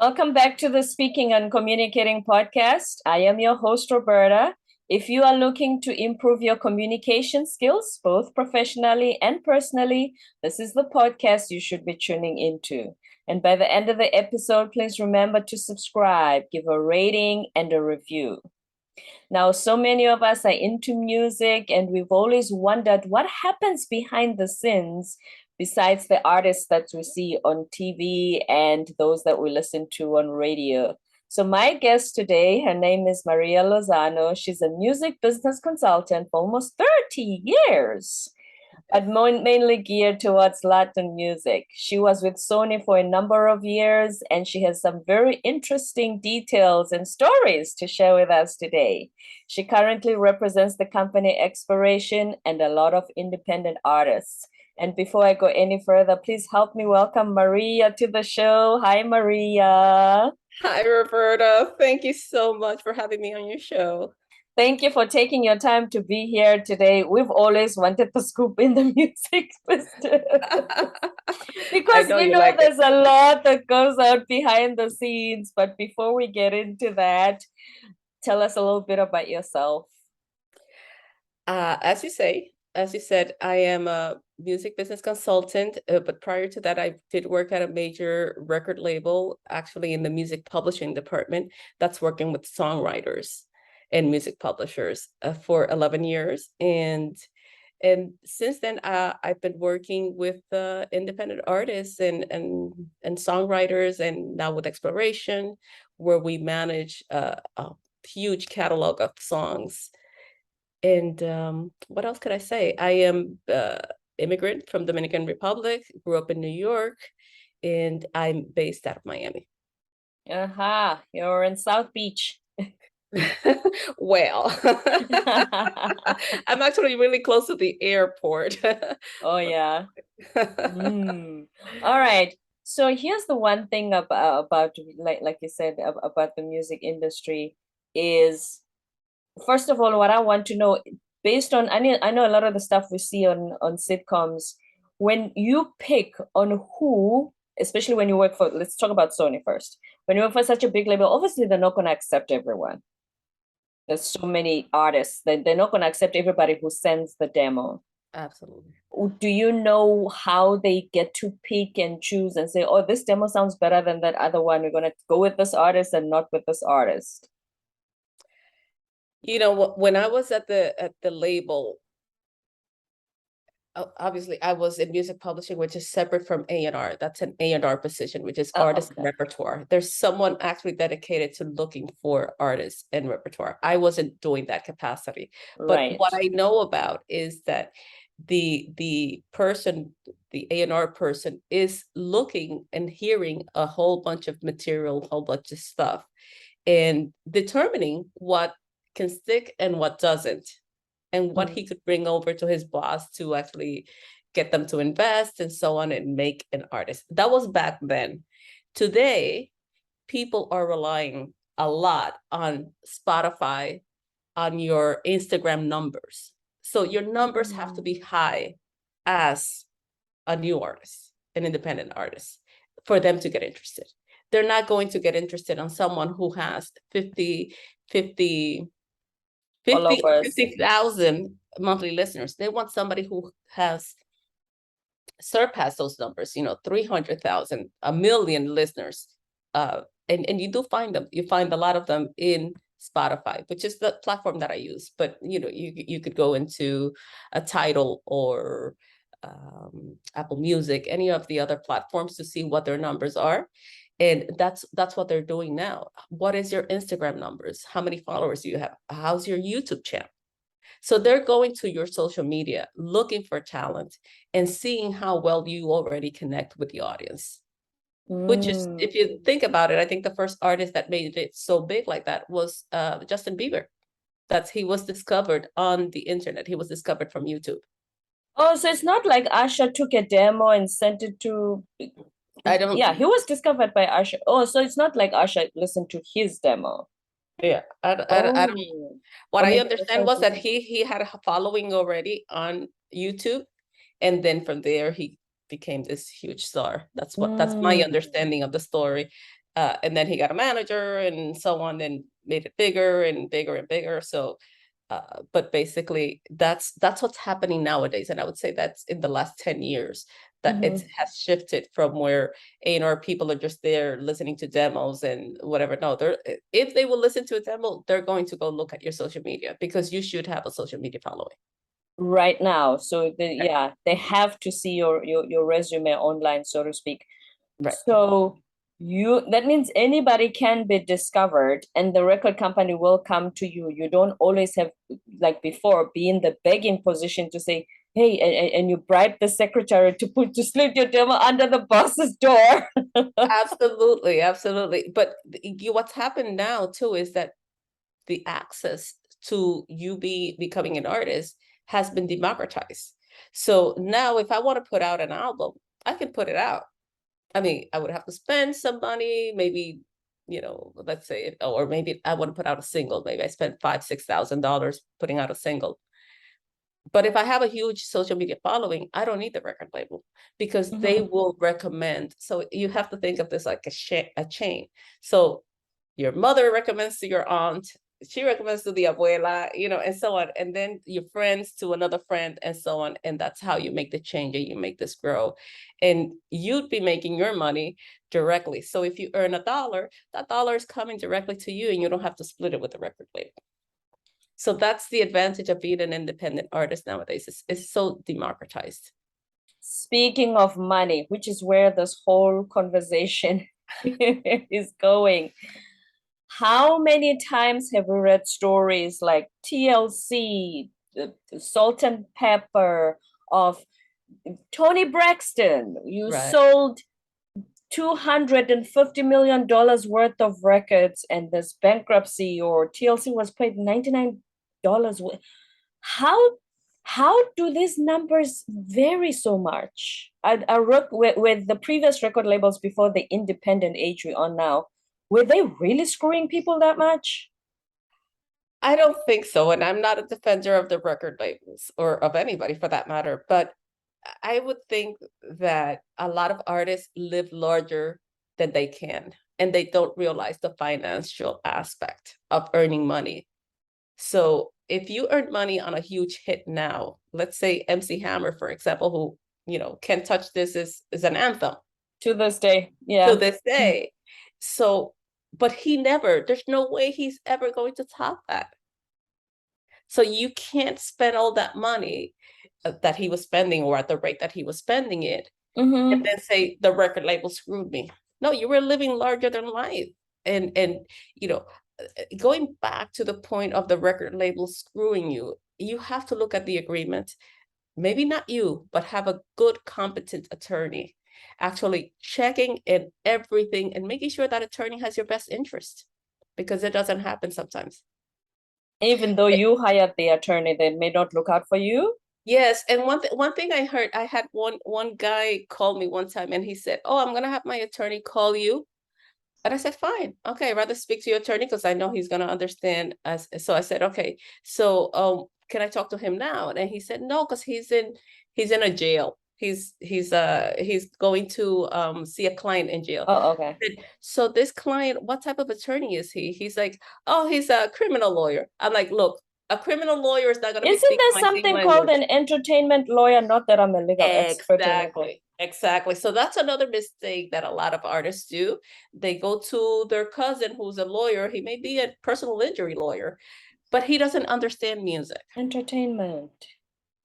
Welcome back to the Speaking and Communicating podcast. I am your host, Roberta. If you are looking to improve your communication skills, both professionally and personally, this is the podcast you should be tuning into. And by the end of the episode, please remember to subscribe, give a rating, and a review. Now, so many of us are into music, and we've always wondered what happens behind the scenes besides the artists that we see on TV and those that we listen to on radio. So, my guest today, her name is Maria Lozano. She's a music business consultant for almost 30 years, but mainly geared towards Latin music. She was with Sony for a number of years, and she has some very interesting details and stories to share with us today. She currently represents the company Expiration and a lot of independent artists. And before I go any further, please help me welcome Maria to the show. Hi, Maria. Hi, Roberta. Thank you so much for having me on your show. Thank you for taking your time to be here today. We've always wanted the scoop in the music business because we know there's a lot that goes out behind the scenes. But before we get into that, tell us a little bit about yourself. As you said, I am a music business consultant, but prior to that, I did work at a major record label, actually in the music publishing department, that's working with songwriters and music publishers for 11 years. And since then, I've been working with independent artists and songwriters, and now with Exploration, where we manage a huge catalog of songs. And what else could I say? I am immigrant from Dominican Republic, grew up in New York, and I'm based out of Miami. You're in South Beach. Well, I'm actually really close to the airport. Oh, yeah. All right. So here's the one thing about like you said, about the music industry is, first of all, what I want to know, based on, I know a lot of the stuff we see on sitcoms, when you pick on who, especially when you work for, let's talk about Sony first. When you work for such a big label, obviously they're not going to accept everyone. There's so many artists that they're not going to accept everybody who sends the demo. Absolutely. Do you know how they get to pick and choose and say, oh, this demo sounds better than that other one, we're going to go with this artist and not with this artist? You know, when I was at the label, obviously I was in music publishing, which is separate from A&R. That's an A&R position, which is artist and repertoire. There's someone actually dedicated to looking for artists and repertoire. I wasn't doing that capacity. But what I know about is that the person, the A&R person, is looking and hearing a whole bunch of material, a whole bunch of stuff, and determining what can stick and what doesn't, and what he could bring over to his boss to actually get them to invest and so on and make an artist. That was back then. Today, people are relying a lot on Spotify, on your Instagram numbers. So your numbers have to be high as a new artist, an independent artist, for them to get interested. They're not going to get interested on someone who has 50,000 monthly listeners. They want somebody who has surpassed those numbers, 300,000, 1 million listeners. And you do find them. You find a lot of them in Spotify, which is the platform that I use. But, you could go into a Tidal or Apple Music, any of the other platforms, to see what their numbers are. And that's what they're doing now. What is your Instagram numbers? How many followers do you have? How's your YouTube channel? So they're going to your social media, looking for talent and seeing how well you already connect with the audience. Which is, if you think about it, I think the first artist that made it so big like that was Justin Bieber. He was discovered on the internet. He was discovered from YouTube. Oh, so it's not like Asha took a demo and sent it to... Yeah, he was discovered by Asha. Oh, so it's not like Asha listened to his demo. Yeah, I don't. What I understand was that he had a following already on YouTube, and then from there he became this huge star. That's my understanding of the story. And then he got a manager and so on, and made it bigger and bigger and bigger. So, but basically that's what's happening nowadays. And I would say that's in the last 10 years that it has shifted from where A&R people are just there listening to demos and whatever. No, if they will listen to a demo, they're going to go look at your social media, because you should have a social media following. Right now. So they have to see your resume online, so to speak. Right. So that means anybody can be discovered and the record company will come to you. You don't always have, like before, be in the begging position to say, hey, and you bribe the secretary to slip your demo under the boss's door. Absolutely, absolutely. But what's happened now too is that the access to you becoming an artist has been democratized. So now if I want to put out an album, I can put it out. I mean, I would have to spend some money, maybe, let's say, or maybe I want to put out a single. Maybe I spent $5,000-6,000 putting out a single. But if I have a huge social media following, I don't need the record label, because they will recommend. So you have to think of this like a chain. So your mother recommends to your aunt, she recommends to the abuela, and so on. And then your friends to another friend and so on. And that's how you make the change and you make this grow. And you'd be making your money directly. So if you earn $1, that dollar is coming directly to you and you don't have to split it with the record label. So that's the advantage of being an independent artist nowadays. It's so democratized. Speaking of money, which is where this whole conversation is going. How many times have we read stories like TLC, the Salt and Pepper, of Tony Braxton? You sold $250 million worth of records and this bankruptcy, or TLC was paid $99. How do these numbers vary so much? I work with the previous record labels before the independent age we're on now. Were they really screwing people that much? I don't think so. And I'm not a defender of the record labels or of anybody for that matter. But I would think that a lot of artists live larger than they can, and they don't realize the financial aspect of earning money. So if you earn money on a huge hit now, let's say MC Hammer, for example, who, Can't Touch This is an anthem. To this day, yeah. To this day. So, but there's no way he's ever going to top that. So you can't spend all that money that he was spending, or at the rate that he was spending it, and then say the record label screwed me. No, you were living larger than life. And going back to the point of the record label screwing you, you have to look at the agreement. Maybe not you, but have a good, competent attorney actually checking in everything and making sure that attorney has your best interest, because it doesn't happen sometimes. Even though you hired the attorney, they may not look out for you. Yes, and one thing I heard, I had one guy call me one time and he said, "Oh, I'm gonna have my attorney call you." And I said, "Fine, okay, I'd rather speak to your attorney because I know he's gonna understand us." So I said, "Okay, so can I talk to him now?" And he said, "No, because he's in a jail. He's going to see a client in jail." Oh, okay. So this client, what type of attorney is he? He's like, "Oh, he's a criminal lawyer." I'm like, "Look, a criminal lawyer is not going to be Isn't there something called an entertainment lawyer? Not that I'm a legal expert. Exactly. So that's another mistake that a lot of artists do. They go to their cousin who's a lawyer. He may be a personal injury lawyer, but he doesn't understand music. Entertainment.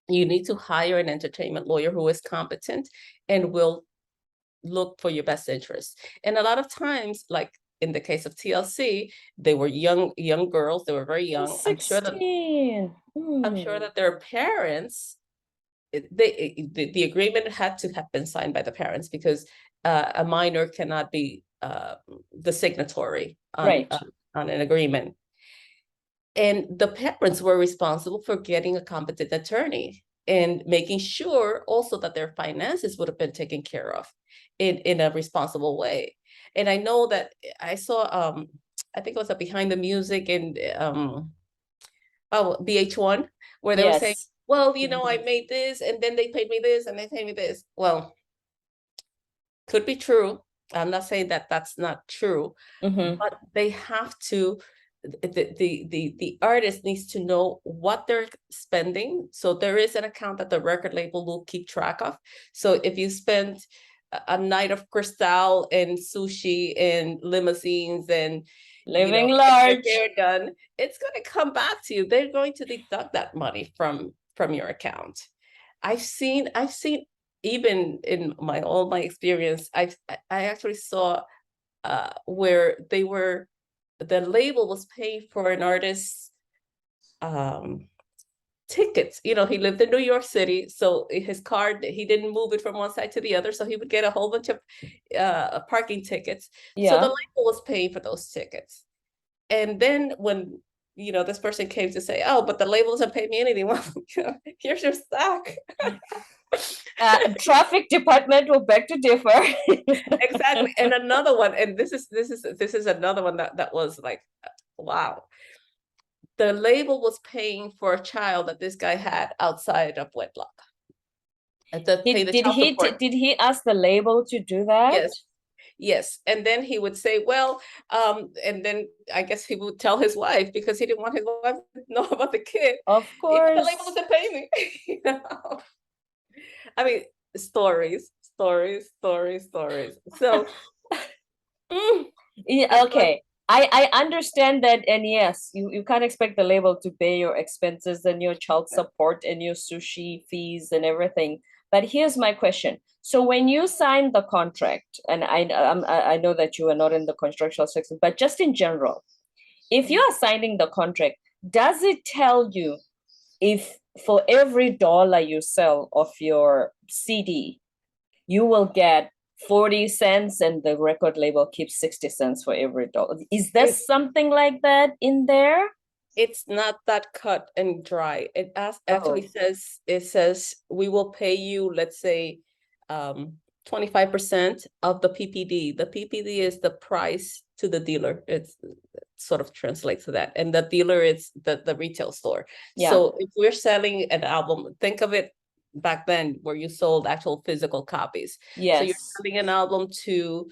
You need to hire an entertainment lawyer who is competent and will look for your best interest. And a lot of times, like in the case of TLC, they were young girls. They were very young. 16. I'm sure that their parents, the agreement had to have been signed by the parents, because a minor cannot be the signatory on an agreement. And the parents were responsible for getting a competent attorney and making sure also that their finances would have been taken care of in a responsible way. And I know that I saw, I think it was a Behind the Music and VH1, where they were saying, well, I made this and then they paid me this and they paid me this. Well, could be true, I'm not saying that that's not true, but they have to, the artist needs to know what they're spending. So there is an account that the record label will keep track of. So if you spend a night of Cristal and sushi and limousines and Living get large. your hair done, it's going to come back to you. They're going to deduct that money from your account. I've seen even in all my experience, I actually saw where the label was paying for an artist's tickets. He lived in New York City, so his card, he didn't move it from one side to the other, so he would get a whole bunch of parking tickets. So the label was paying for those tickets. And then when this person came to say, oh, but the label doesn't pay me anything, well, here's your stack. Traffic department will beg to differ. Exactly. And another one, and this is another one that was like, wow. The label was paying for a child that this guy had outside of wedlock. Did he ask the label to do that? Yes. And then he would say, well, and then I guess he would tell his wife, because he didn't want his wife to know about the kid. Of course. The label doesn't pay me. I mean, stories. So yeah, okay. I understand that, and yes, you can't expect the label to pay your expenses and your child support and your sushi fees and everything. But here's my question. So when you sign the contract, and I know that you are not in the construction section, but just in general, if you are signing the contract, does it tell you if for every dollar you sell of your CD, you will get 40 cents and the record label keeps 60 cents for every dollar? Is there something like that in there? It's not that cut and dry. It actually says we will pay you, let's say, 25% of the PPD. The PPD is the price to the dealer. It sort of translates to that. And the dealer is the retail store. Yeah. So if we're selling an album, think of it back then where you sold actual physical copies. Yes. So you're selling an album to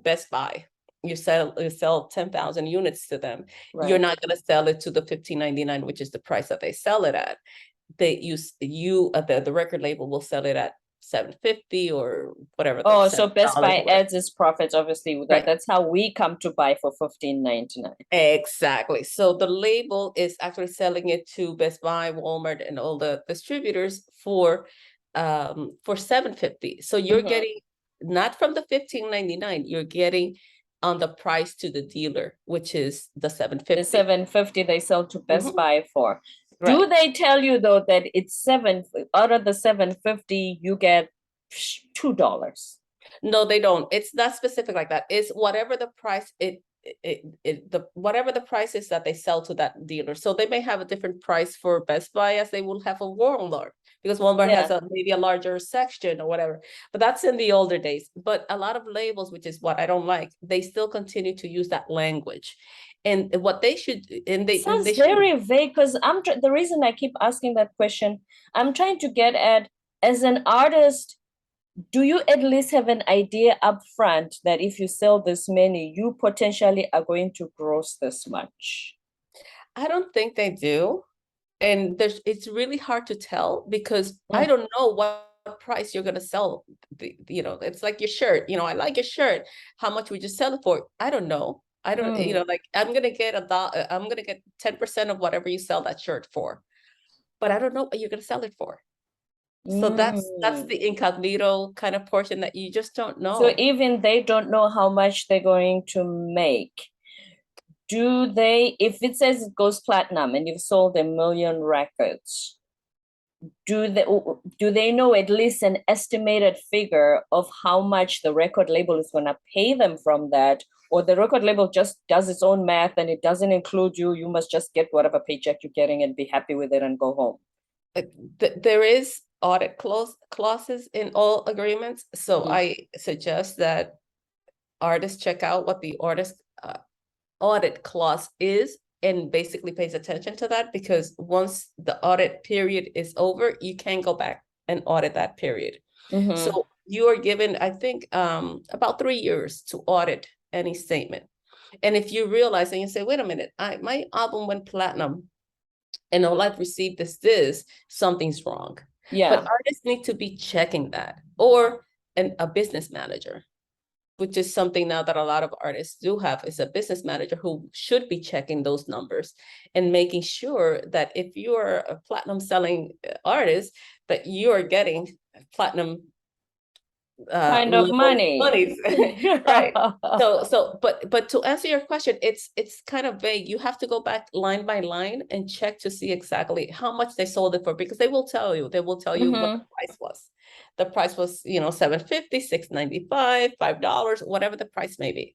Best Buy. You sell 10,000 units to them. Right. You're not going to sell it to the $15.99, which is the price that they sell it at. The record label will sell it at $7.50 or whatever. So Best Buy adds its profits, obviously. That's how we come to buy for $15.99. Exactly. So the label is actually selling it to Best Buy, Walmart, and all the distributors for $7.50. So you're getting not from the $15.99, you're getting on the price to the dealer, which is the $7.50. The $7.50 they sell to Best Buy for. Right. Do they tell you though that it's out of the $7.50 you get $2? No, they don't. It's not specific like that. It's whatever the price whatever the price is that they sell to that dealer. So they may have a different price for Best Buy as they will have a Walmart, because Walmart has maybe a larger section or whatever. But that's in the older days. But a lot of labels, which is what I don't like, they still continue to use that language. And what they should, and they sounds very vague, because the reason I keep asking that question, I'm trying to get at, as an artist, do you at least have an idea up front that if you sell this many, you potentially are going to gross this much? I don't think they do. And it's really hard to tell, because I don't know what price you're going to sell. It's like your shirt. I like your shirt. How much would you sell it for? I don't know. I don't, like I'm going to get I'm going to get 10% of whatever you sell that shirt for, but I don't know what you're going to sell it for. So that's the incognito kind of portion that you just don't know. So even they don't know how much they're going to make. Do they, if it says it goes platinum and you've sold 1 million records, do they know at least an estimated figure of how much the record label is going to pay them from that? Or the record label just does its own math and it doesn't include you? You must just get whatever paycheck you're getting and be happy with it and go home. There is audit clauses in all agreements. So I suggest that artists check out what the audit clause is and basically pays attention to that, because once the audit period is over, you can go back and audit that period. So you are given, I think, about 3 years to audit any statement. And if you realize and you say, wait a minute, my album went platinum and all I've received is this, something's wrong. Yeah. But artists need to be checking that, or a business manager, which is something now that a lot of artists do have, is a business manager who should be checking those numbers and making sure that if you are a platinum selling artist, that you are getting platinum Kind of money. monies. Right. But to answer your question, it's kind of vague. You have to go back line by line and check to see exactly how much they sold it for, because they will tell you what the price was. The price was, $7.50, $6.95, $5, whatever the price may be.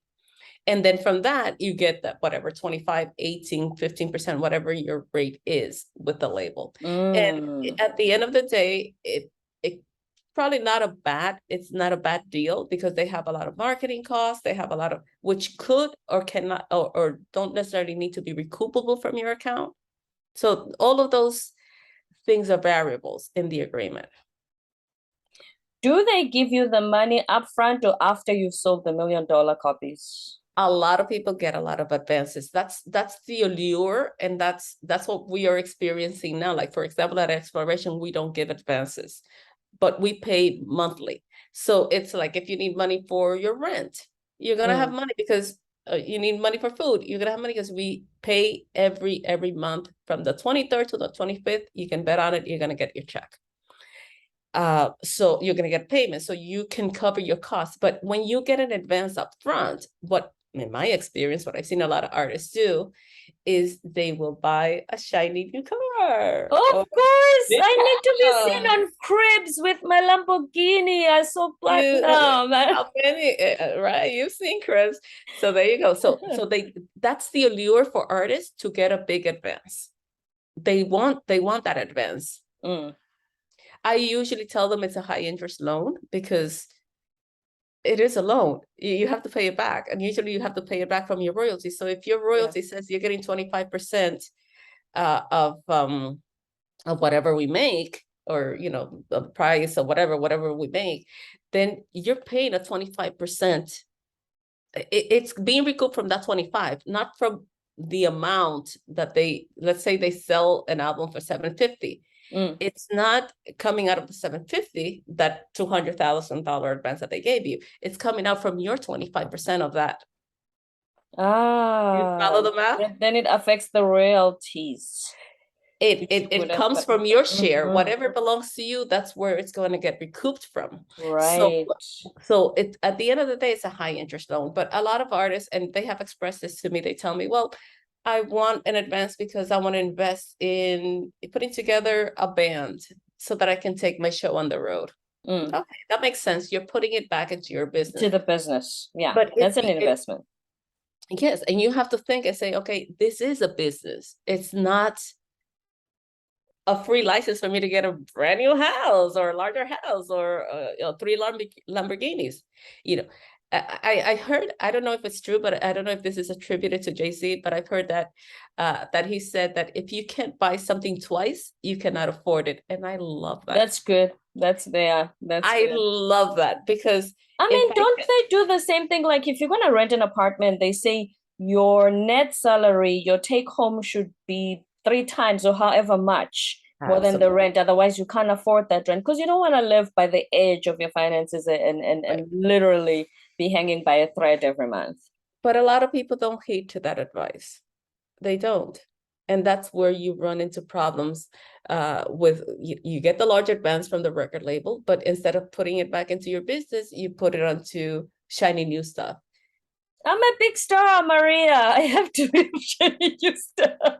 And then from that, you get that whatever 25, 18, 15%, whatever your rate is with the label. And at the end of the day, it probably it's not a bad deal, because they have a lot of marketing costs. They have a lot of, which could or cannot, or don't necessarily need to be recoupable from your account. So all of those things are variables in the agreement. Do they give you the money upfront or after you've sold the $1 million copies? A lot of people get a lot of advances. That's the allure, and that's what we are experiencing now. Like, for example, at Exploration, we don't give advances, but we pay monthly. So it's like, if you need money for your rent, you're gonna have money, because you need money for food, you're gonna have money, because we pay every month from the 23rd to the 25th. You can bet on it, you're gonna get your check. So you're gonna get payment, so you can cover your costs. But when you get an advance up front, what, in my experience, what I've seen a lot of artists do is they will buy a shiny new car. Of course, I need to be seen on cribs with my Lamborghini. I saw platinum. How many, right? You've seen cribs. So there you go. So that's the allure for artists, to get a big advance. They want that advance. I usually tell them it's a high interest loan, because it is a loan. You have to pay it back. And usually you have to pay it back from your royalty. So if your royalty says you're getting 25% of whatever we make, or, the price of whatever we make, then you're paying a 25%. It's being recouped from that 25, not from the amount that let's say they sell an album for $750. It's not coming out of the $750, that $200,000 advance that they gave you. It's coming out from your 25% of that. You follow the math? Then it affects the royalties. It comes from your share. Whatever belongs to you, that's where it's going to get recouped from. Right. So it, at the end of the day, it's a high interest loan. But a lot of artists, and they have expressed this to me, they tell me, well, I want an advance because I want to invest in putting together a band so that I can take my show on the road. Okay, that makes sense. You're putting it back into your business. To the business. Yeah, but that's an investment. Yes, and you have to think and say, okay, this is a business. It's not a free license for me to get a brand new house or a larger house or 3 Lamborghinis. I heard, I don't know if it's true, but I don't know if this is attributed to Jay-Z, but I've heard that that he said that if you can't buy something twice, you cannot afford it. And I love that. That's good. I love that, because I mean, don't they do the same thing? Like, if you're going to rent an apartment, they say your net salary, your take home should be 3 times or however much more than the rent. Otherwise, you can't afford that rent, because you don't want to live by the edge of your finances and literally be hanging by a thread every month. But a lot of people don't heed to that advice. They don't. And that's where you run into problems with, you get the large advance from the record label, but instead of putting it back into your business, you put it onto shiny new stuff. I'm a big star, Maria. I have to be shiny new stuff.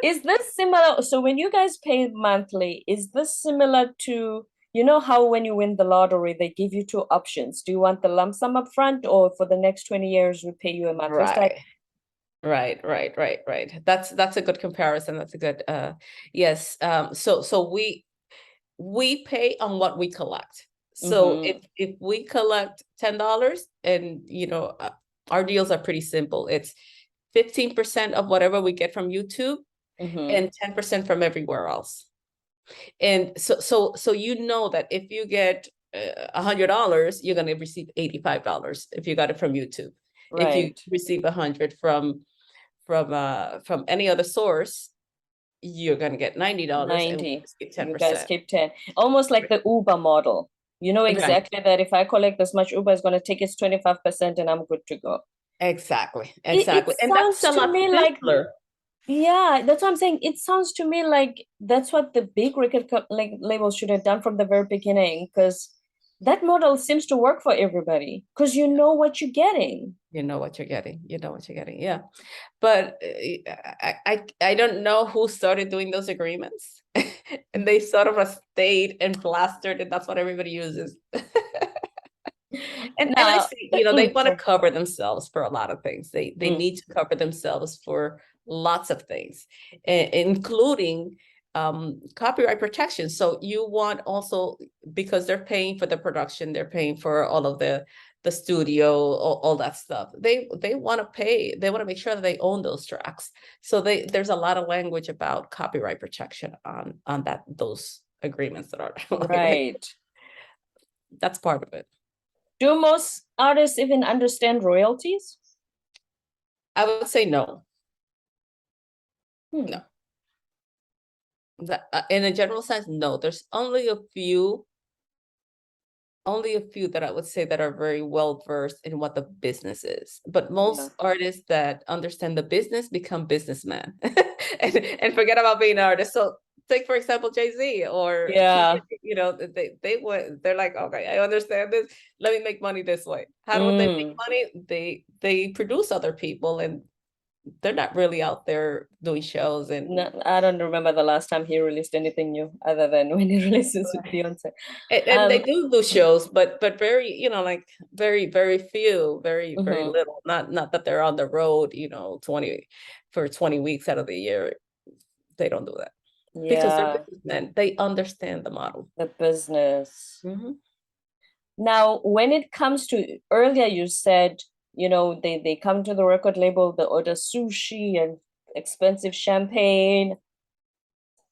Is this similar? So when you guys pay monthly, is this similar to, how when you win the lottery, they give you 2 options? Do you want the lump sum up front, or for the next 20 years, we pay you a monthly? Right. That's a good comparison. That's a good, yes. So we pay on what we collect. So if we collect $10 and, our deals are pretty simple. It's 15% of whatever we get from YouTube and 10% from everywhere else. And so that if you get $100, you're going to receive $85 if you got it from YouTube. If you Right. receive 100 from any other source, you're going to get $90 and 90. get You guys 10%. keep 10. Almost like the Uber model. You know Right. exactly that if I collect this much, Uber is going to take its 25% and I'm good to go. Exactly. It And that's sounds a to lot me like, simpler. yeah, that's what I'm saying. It sounds to me like that's what the big record like labels should have done from the very beginning, because that model seems to work for everybody because you know what you're getting. You know what you're getting. You know what you're getting. Yeah. But I don't know who started doing those agreements. And they sort of stayed and plastered, and that's what everybody uses. And I Now, see, they want to sorry. cover themselves for a lot of things. They Mm, need to cover themselves for lots of things, including copyright protection. So you want also, because they're paying for the production, they're paying for all of the studio, all that stuff. They want to pay, they want to make sure that they own those tracks. So there's a lot of language about copyright protection on those agreements that are right. that's part of it. Do most artists even understand royalties? I would say no. Hmm. No. That, in a general sense, no. There's only a few that I would say that are very well versed in what the business is. But most artists that understand the business become businessmen and forget about being an artist. So take, for example, Jay-Z or Yeah. they're like, okay, I understand this. Let me make money this way. How do they make money? They produce other people, and they're not really out there doing shows. And No, I don't remember the last time he released anything new other than when he releases with Beyonce. and they do shows, but very, like very few, very Mhm. little. Not that they're on the road, 20 weeks out of the year. They don't do that because they're Yeah, businessmen. They understand the model. the business. Mhm. Now, when it comes to earlier, you said, they come to the record label, they order sushi and expensive champagne.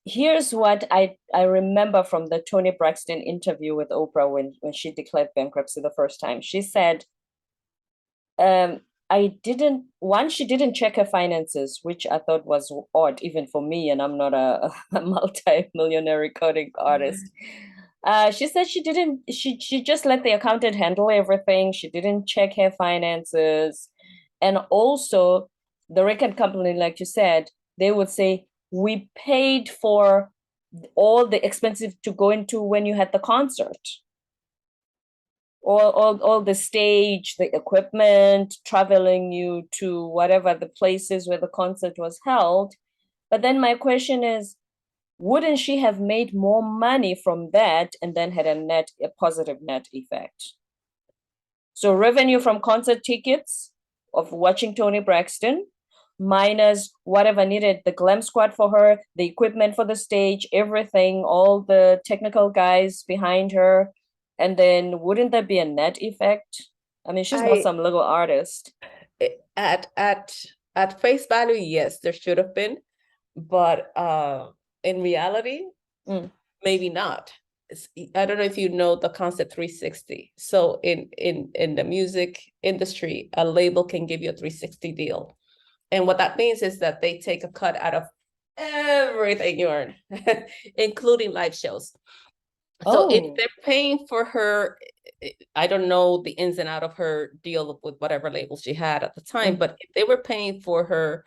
Here's what I remember from the Toni Braxton interview with Oprah when she declared bankruptcy the first time. She said, she didn't check her finances, which I thought was odd, even for me, and I'm not a multi-millionaire recording artist. She said she just let the accountant handle everything. She didn't check her finances. And also the record company, like you said, they would say, we paid for all the expensive to go into when you had the concert. All the stage, the equipment, traveling you to whatever the places where the concert was held. But then my question is, wouldn't she have made more money from that and then had a positive net effect? So revenue from concert tickets of watching Toni Braxton minus whatever needed, the glam squad for her, the equipment for the stage, everything, all the technical guys behind her. And then wouldn't there be a net effect? I mean, she's not some little artist. At face value, yes, there should have been, but in reality, maybe not. I don't know if you know the concept 360. So in the music industry, a label can give you a 360 deal. And what that means is that they take a cut out of everything you earn, including live shows. So if they're paying for her, I don't know the ins and out of her deal with whatever label she had at the time, but if they were paying for her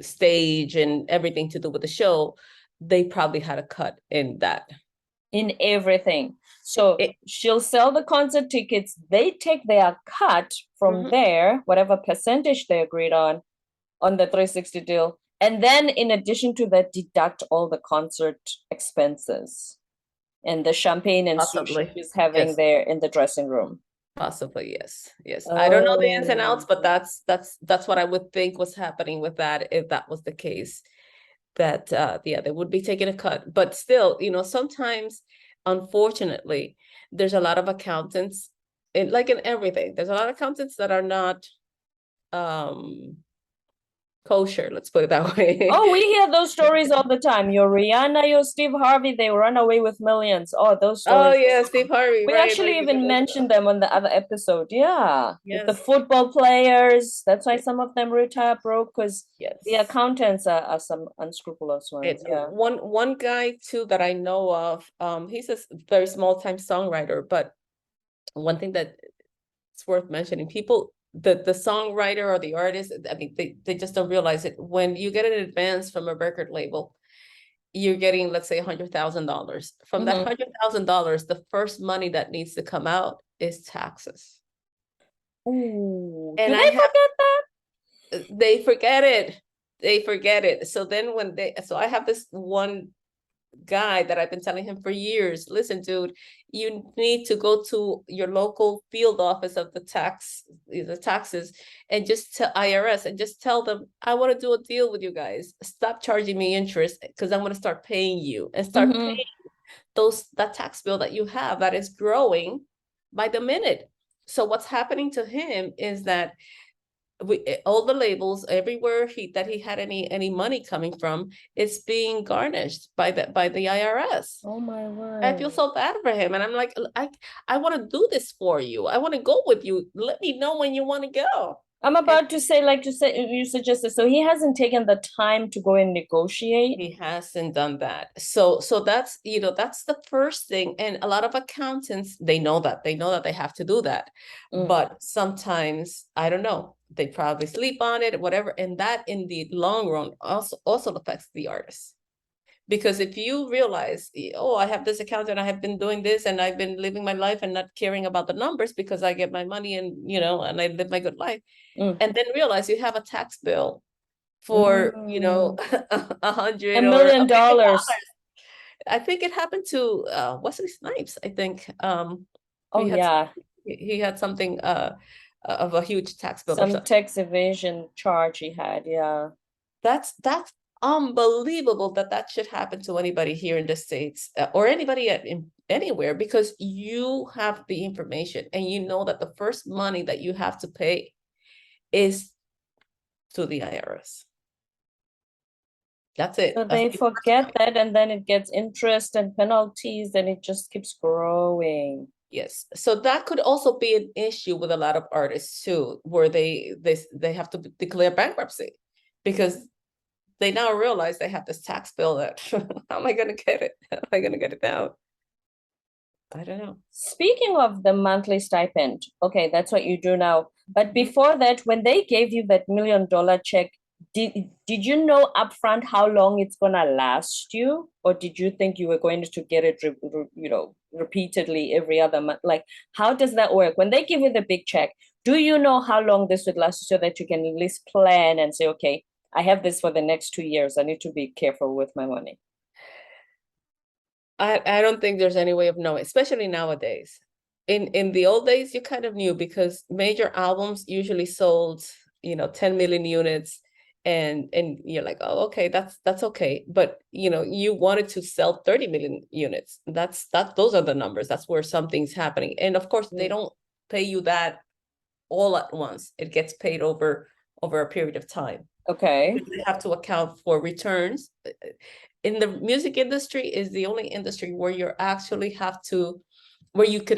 stage and everything to do with the show, they probably had a cut in that. In everything. So she'll sell the concert tickets. They take their cut from there, whatever percentage they agreed on the 360 deal. And then in addition to that, deduct all the concert expenses and the champagne and sushi she's having there in the dressing room. Possibly, yes. I don't know the ins and outs, but that's what I would think was happening with that, if that was the case. That they would be taking a cut. But still, sometimes, unfortunately, there's a lot of accountants, like in everything, there's a lot of accountants that are not kosher, let's put it that way. Oh, we hear those stories all the time. Your Rihanna, your Steve Harvey, they run away with millions. Oh, those Oh stories. yeah, Steve Harvey, We right? actually Like, even mentioned them on the other episode. Yeah. With the yes, football players. That's why some of them retire broke because the yes. accountants are some unscrupulous And ones. Yeah. one guy too that I know of, he's a very small time songwriter, but one thing that it's worth mentioning, people, the songwriter or the artist, I mean, they just don't realize it. When you get an advance from a record label, you're getting, let's say, $100,000. From that Mm-hmm. $100,000, the first money that needs to come out is taxes. Ooh, do And they forget that? they forget it. They forget it. So then so I have this one guy that I've been telling him for years, listen, dude, you need to go to your local field office of the taxes and just to IRS and just tell them, I want to do a deal with you guys. Stop charging me interest because I'm going to start paying you and start Mm-hmm. paying that tax bill that you have that is growing by the minute. So what's happening to him is that all the labels everywhere that he had any money coming from, it's being garnished by the IRS. Oh my I feel word. so bad for him, and I'm like, I want to do this for you. I want to go with you. Let me know when you want to go. I'm And about to say, like you said, you suggested, so he hasn't taken the time to go and negotiate. he hasn't done that. So that's, that's the first thing. And a lot of accountants, they know that they have to do that. Mm. But sometimes, I don't know, they probably sleep on it, whatever. And that in the long run also affects the artist. Because if you realize, oh, I have this account and I have been doing this and I've been living my life and not caring about the numbers because I get my money and I live my good life. Mm. And then realize you have a tax bill for, Mm. a hundred $1 or million. $1 million. I think it happened to Wesley Snipes. I think Oh he had yeah, he had something of a huge tax bill or some something. tax evasion charge he had. Yeah. That's unbelievable that should happen to anybody here in the States, or anybody anywhere, because you have the information and you know that the first money that you have to pay is to the IRS. That's So it. That's they the first forget money. that, and then it gets interest and penalties, and it just keeps growing. Yes. So that could also be an issue with a lot of artists too, where they have to declare bankruptcy because they now realize they have this tax bill that how am I going to get it? How am I going to get it down? I don't know. Speaking of the monthly stipend, okay, that's what you do now. But before that, when they gave you that $1 million check, did you know upfront how long it's gonna last you, or did you think you were going to get it, repeatedly every other month? Like, how does that work? When they give you the big check, do you know how long this would last so that you can at least plan and say, okay, I have this for the next 2 years. I need to be careful with my money. I don't think there's any way of knowing, especially nowadays. In the old days, you kind of knew because major albums usually sold, 10 million units, and you're like, oh, okay, that's okay. But you wanted to sell 30 million units. Those are the numbers. That's where something's happening. And of course, they don't pay you that all at once. It gets paid over a period of time. Okay. They have to account for returns. In the music industry is the only industry where you could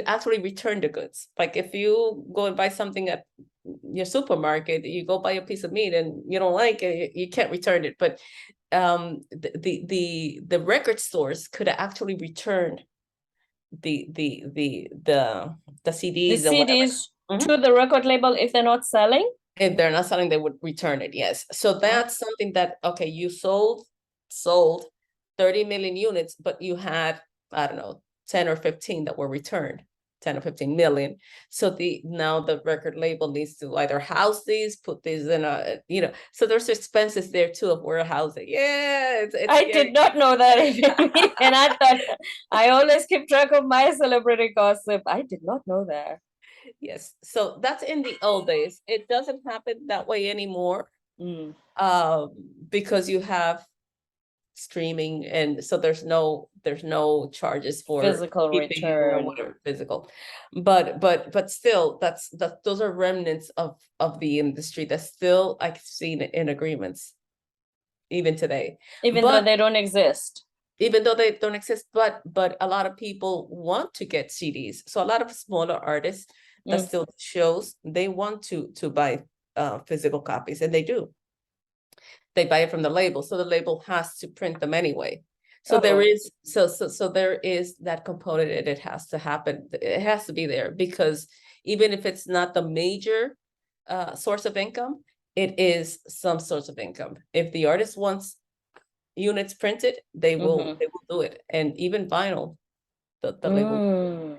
actually return the goods. Like if you go and buy something at your supermarket, you go buy a piece of meat and you don't like it, you can't return it. But the record stores could actually return the the the the the The CDs and whatever. CDs Mhm. to the record label if they're not selling? If they're not selling, they would return it. Yes. So that's something that, okay, you sold 30 million units, but you had, I don't know, 10 or 15 that were returned, 10 or 15 million. So now the record label needs to either house these, put these in so there's expenses there too of warehousing. Yeah, it's I scary. did not know that. And I thought I always keep track of my celebrity gossip. I did not know that. Yes. So that's in the old days. It doesn't happen that way anymore. Mm. Because you have streaming, and so there's no charges for Physical keeping it or return. whatever physical. But still, those are remnants of the industry that still I've seen in agreements even today. Even though But they don't exist. even though they don't exist, but a lot of people want to get CDs. So a lot of smaller artists that still shows, they want to buy physical copies, and they do. They buy it from the label, so the label has to print them anyway. So there is there is that component, and it has to happen. It has to be there, because even if it's not the major source of income, it is some source of income. If the artist wants units printed, they will do it. And even vinyl, the label.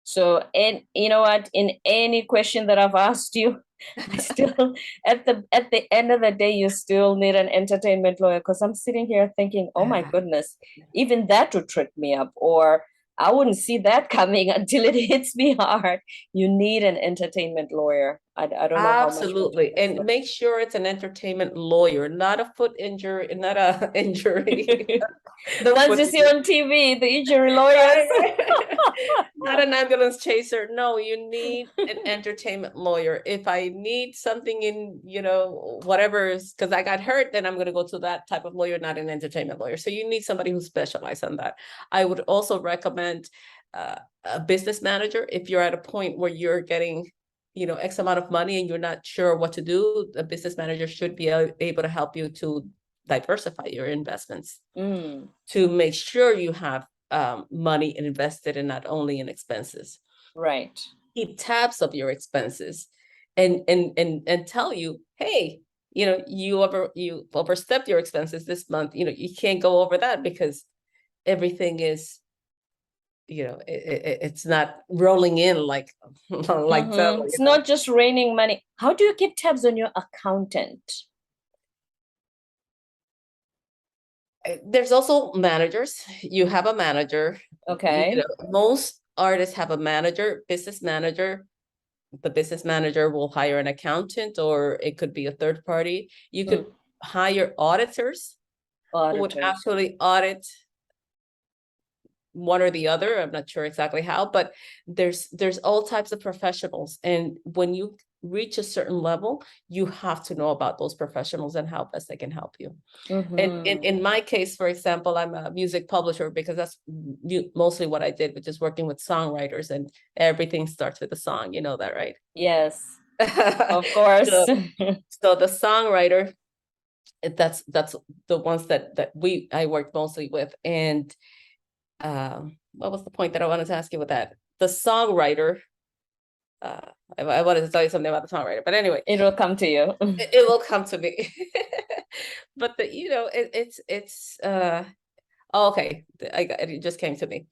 So, and you know what, in any question that I've asked you, I still, at the end of the day, you still need an entertainment lawyer, because I'm sitting here thinking, oh my goodness, even that would trip me up, or I wouldn't see that coming until it hits me hard. You need an entertainment lawyer. I don't know how much. Absolutely. And make sure it's an entertainment lawyer, not a foot injury, not a injury. The ones you see on TV, the injury lawyers. Not an ambulance chaser. No, you need an entertainment lawyer. If I need something in, whatever, because I got hurt, then I'm going to go to that type of lawyer, not an entertainment lawyer. So you need somebody who specializes on that. I would also recommend a business manager. If you're at a point where you're getting X amount of money and you're not sure what to do, a business manager should be able to help you to diversify your investments, to make sure you have money invested and not only in expenses. Right. Keep tabs of your expenses and tell you, hey, you overstepped your expenses this month. You can't go over that, because everything is, it's not rolling in like that. It's not just raining money. How do you keep tabs on your accountant? There's also managers. You have a manager. Okay. Most artists have a manager, business manager. The business manager will hire an accountant, or it could be a third party. You could hire auditors who would actually audit one or the other. I'm not sure exactly how, but there's all types of professionals. And when you reach a certain level, you have to know about those professionals and how best they can help you. And in my case, for example, I'm a music publisher, because that's mostly what I did, which is working with songwriters, and everything starts with a song. You know that, right? Yes, of course. So the songwriter, that's the ones that I worked mostly with. And what was the point that I wanted to ask you with that? The songwriter, I wanted to tell you something about the songwriter, but anyway, it will come to you. It will come to me. But okay, it just came to me.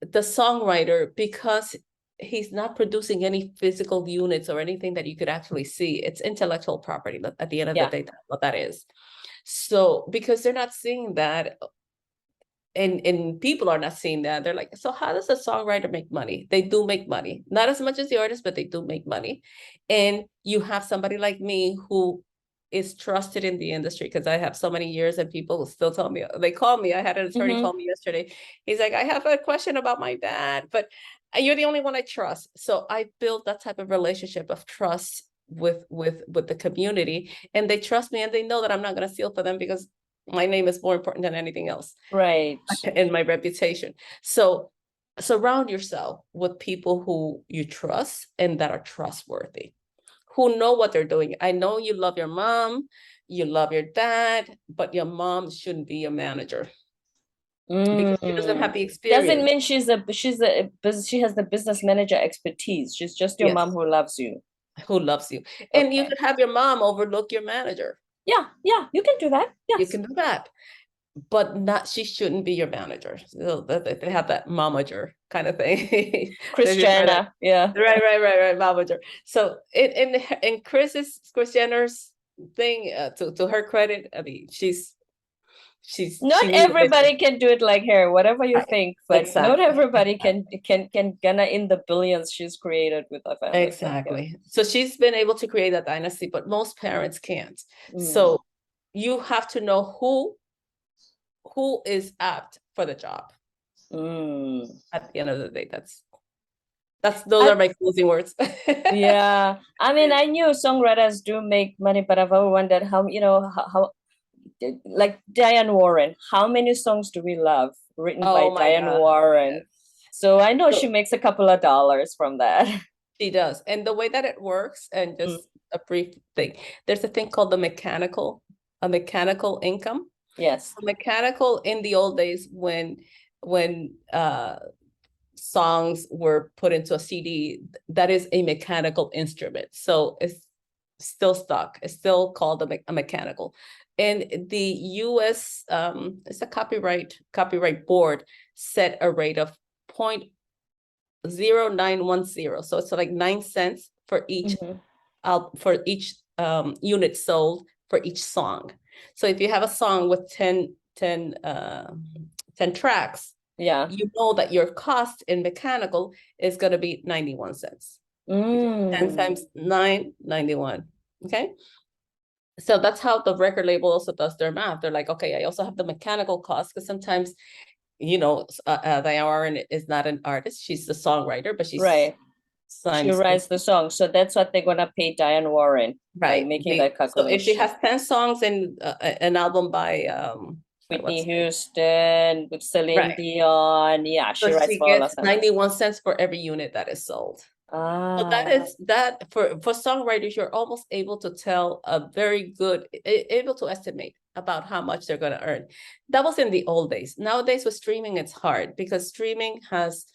The songwriter, because he's not producing any physical units or anything that you could actually see. It's intellectual property at the end of the day, that's what that is. So because they're not seeing that, and people are not seeing that, they're like, so how does a songwriter make money? They do make money, not as much as the artist, but they do make money. And you have somebody like me who is trusted in the industry, because I have so many years, and people will still tell me, they call me. I had an attorney call me yesterday. He's like, I have a question about my dad, but you're the only one I trust. So I built that type of relationship of trust with the community, and they trust me, and they know that I'm not going to steal for them, because my name is more important than anything else. Right. And my reputation. So surround yourself with people who you trust and that are trustworthy, who know what they're doing. I know you love your mom, you love your dad, but your mom shouldn't be a manager. Because she doesn't have the experience. Doesn't mean she has the business manager expertise. She's just your mom who loves you. Who loves you. And you could have your mom overlook your manager. Yeah, you can do that. Yes. You can do that. But she shouldn't be your manager. So they have that momager kind of thing. Christiana, yeah. Right, momager. So in Kris Jenner's thing, to her credit, I mean, she's not everybody can do it like her, whatever you think, but not everybody can gonna in the billions she's created with her family. Exactly. So she's been able to create that dynasty, but most parents can't. So you have to know who is apt for the job. At the end of the day, those are my closing words. Yeah, I mean, I knew songwriters do make money, but I've always wondered how, how like Diane Warren, how many songs do we love written by Oh my Diane God. Warren? Yes. So I know she So makes a couple of dollars from that. she does. And the way that it works, and just a brief thing, there's a thing called a mechanical income. Yes. Mechanical in the old days, when songs were put into a CD, that is a mechanical instrument. So it's still stuck. It's still called a mechanical. And the US, it's a copyright board, set a rate of 0.0910. So it's like 9 cents for each unit sold for each song. So if you have a song with 10 tracks, Yeah. you know that your cost in mechanical is going to be 91 cents. 10 times 9, 91. Okay. So that's how the record label also does their math. They're like, okay, I also have the mechanical cost, because sometimes, Diane Warren is not an artist. She's the songwriter, but she writes the song. So that's what they're going to pay Diane Warren, by making that calculation. So if she has 10 songs in an album by Whitney Houston, with Celine Dion, yeah, she writes for all of them. 91 cents for every unit that is sold. So that for songwriters, you're almost able to tell able to estimate about how much they're going to earn. That was in the old days. Nowadays with streaming, it's hard, because streaming has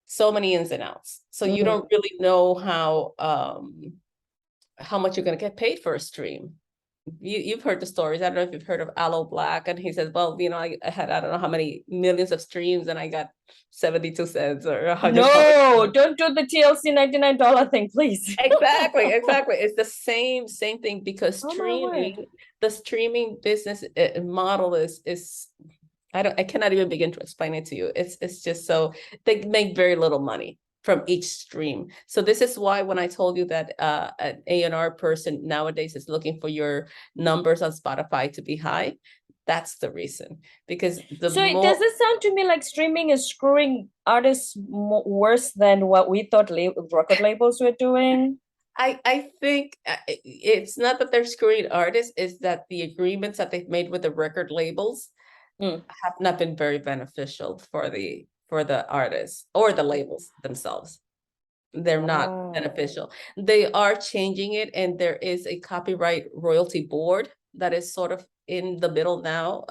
so many ins and outs. So you don't really know how much you're going to get paid for a stream. You've heard the stories. I don't know if you've heard of Aloe Black, and he says, well, I had, I don't know how many millions of streams, and I got 72 cents or 100. No, don't do the TLC $99 thing, please. Exactly. It's the same thing, because the streaming business model is I cannot even begin to explain it to you. It's just so they make very little money from each stream. So this is why when I told you that an A&R person nowadays is looking for your numbers on Spotify to be high, that's the reason. Because does it sound to me like streaming is screwing artists worse than what we thought record labels were doing? I think it's not that they're screwing artists, it's that the agreements that they've made with the record labels have not been very beneficial for the artists or the labels themselves. They're not beneficial. They are changing it, and there is a copyright royalty board that is sort of in the middle now.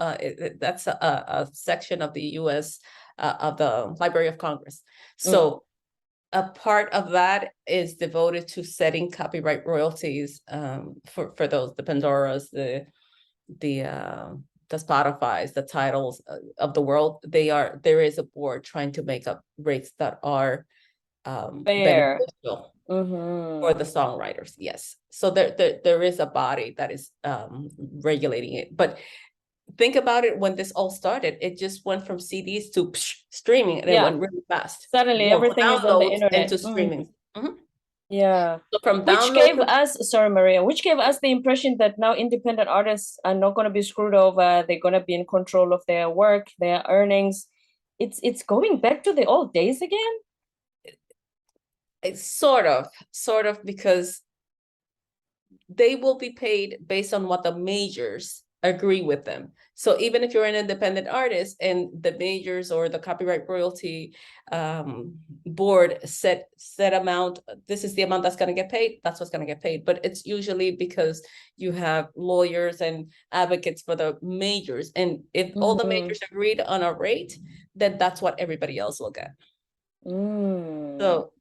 That's a section of the US of the Library of Congress. So a part of that is devoted to setting copyright royalties for those, the Pandoras, the Spotify's, the titles of the world. There is a board trying to make up rates that are beneficial for the songwriters. Yes. So there is a body that is regulating it. But think about it, when this all started, it just went from CDs to streaming, and it went really fast. Suddenly everything is on the internet. Into streaming. Yeah. So from which gave us the impression that now independent artists are not going to be screwed over. They're going to be in control of their work, their earnings. It's going back to the old days again. It's sort of, because they will be paid based on what the majors agree with them. So even if you're an independent artist and the majors or the copyright royalty board set amount, this is the amount that's going to get paid, that's what's going to get paid. But it's usually because you have lawyers and advocates for the majors, and if all the majors agreed on a rate, then that's what everybody else will get. So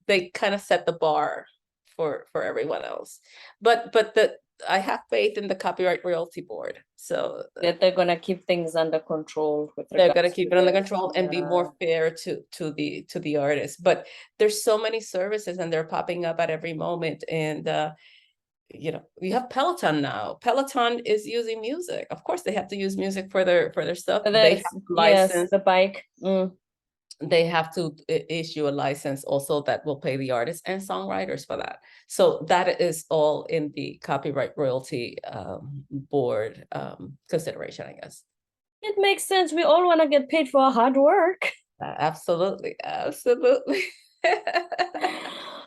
they kind of set the bar for everyone else. But I have faith in the copyright royalty board, so that they're gonna keep things under control. They're gonna keep it under control and be more fair to the artists. But there's so many services, and they're popping up at every moment. And you have Peloton now. Peloton is using music. Of course, they have to use music for their stuff. They have license the bike. they have to issue a license also that will pay the artists and songwriters for that. So that is all in the copyright royalty board consideration, I guess. It makes sense. We all want to get paid for our hard work. Absolutely, absolutely.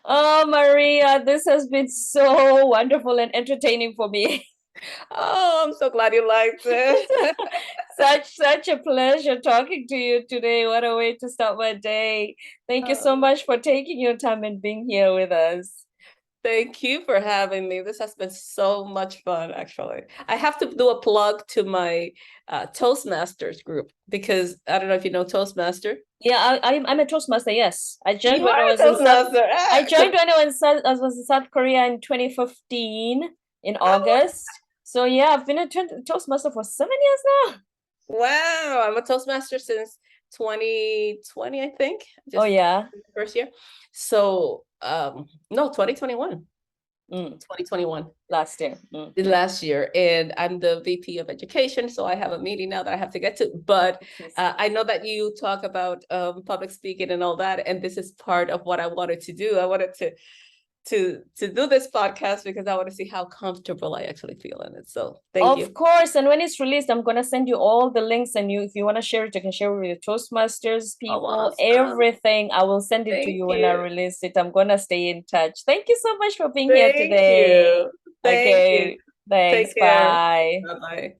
Oh, Maria, this has been so wonderful and entertaining for me. Oh, I'm so glad you liked it. Such a pleasure talking to you today. What a way to start my day. Thank you so much for taking your time and being here with us. Thank you for having me. This has been so much fun, actually. I have to do a plug to my Toastmasters group because I don't know if you know Toastmaster. Yeah, I'm a Toastmaster. Yes, I joined You when I are a was in South. Toastmaster. I joined when I was in South Korea in 2015 in August. So yeah, I've been a Toastmaster for 7 years now. Wow, I'm a Toastmaster since 2020, I think. Oh yeah. First year. So no, 2021. 2021. Last year. Last year, and I'm the VP of Education, so I have a meeting now that I have to get to. But I know that you talk about public speaking and all that, and this is part of what I wanted to do. I wanted to do this podcast because I want to see how comfortable I actually feel in it. So thank you. Of course, and when it's released, I'm gonna send you all the links, and if you want to share it, you can share it with your Toastmasters people, awesome. Everything. I will send it to you when I release it. I'm gonna stay in touch. Thank you so much for being here today. Thank you. Okay, thanks. Take care. Bye. Bye-bye.